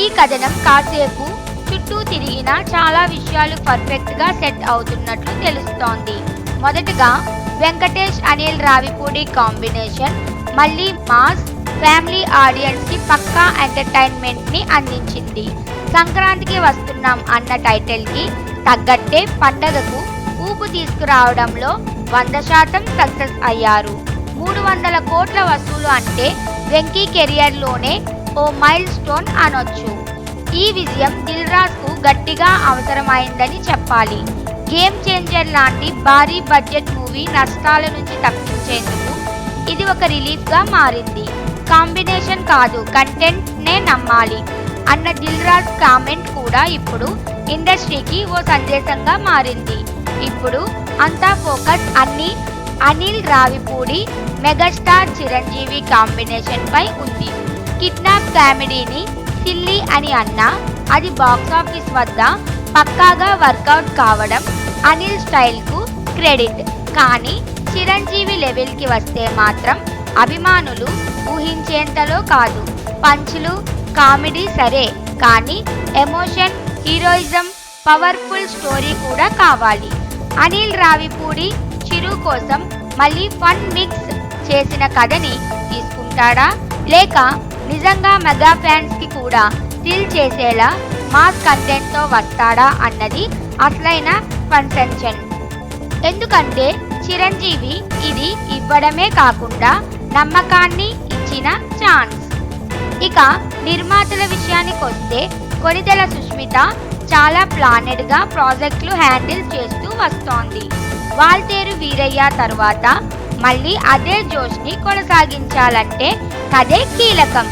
ఈ కథనం కాసేపు చుట్టూ తిరిగినా చాలా విషయాలు పర్ఫెక్ట్గా సెట్ అవుతున్నట్లు తెలుస్తోంది. మొదటగా వెంకటేష్ అనిల్ రావిపూడి కాంబినేషన్ మళ్ళీ మాస్ ఫ్యామిలీ ఆడియన్స్కి పక్కా ఎంటర్టైన్మెంట్ని అందించింది. సంక్రాంతికి వస్తున్నాం అన్న టైటిల్కి తగ్గట్టే పండగకు ఊపు తీసుకురావడంలో 100% సక్సెస్ అయ్యారు. 300 కోట్ల వసూలు అంటే వెంకీ కెరియర్లోనే ఓ మైల్ స్టోన్ అనొచ్చు. ఈ విజయం దిల్ రాజుకు గట్టిగా అవసరమైందని చెప్పాలి. గేమ్ చేంజర్ లాంటి భారీ బడ్జెట్ మూవీ నష్టాల నుంచి తప్పించేందుకు ఇది ఒక రిలీఫ్గా మారింది. కాంబినేషన్ కాదు కంటెంట్నే నమ్మాలి అన్న దిల్ రాజు కామెంట్ కూడా ఇప్పుడు ఇండస్ట్రీకి ఓ సందేశంగా మారింది. ఇప్పుడు అంతా focus Anil Ravipudi megastar Chiranjeevi combination పై ఉంది. కిడ్నాప్ కామెడీని సిల్లీ అని అన్నా అది బాక్సాఫీస్ వద్ద పక్కాగా వర్కౌట్ కావడం అనిల్ స్టైల్కు క్రెడిట్. కానీ చిరంజీవి లెవెల్కి వస్తే మాత్రం అభిమానులు ఊహించేంతలో కాదు. పంచులు కామెడీ సరే, కానీ ఎమోషన్, హీరోయిజం, పవర్ఫుల్ స్టోరీ కూడా కావాలి. అనిల్ రావిపూడి చిరు కోసం మళ్ళీ ఫన్ మిక్స్ చేసిన కథని తీసుకుంటాడా, లేక నిజంగా మెగా ఫ్యాన్స్కి కూడా థ్రిల్ చేసేలా మాస్ కంటెంట్తో వస్తాడా అన్నది అసలైన కన్సెషన్. ఎందుకంటే చిరంజీవి ఇది ఇవ్వడమే కాకుండా నమ్మకాన్ని ఇచ్చిన ఛాన్స్. ఇక నిర్మాతల విషయానికి వస్తే కొణిదెల సుష్మిత చాలా ప్లానెడ్గా ప్రాజెక్టులు హ్యాండిల్ చేస్తూ వస్తోంది. వాల్తేరు వీరయ్య తర్వాత మళ్ళీ అదే జోష్ని కొనసాగించాలంటే కథే కీలకం.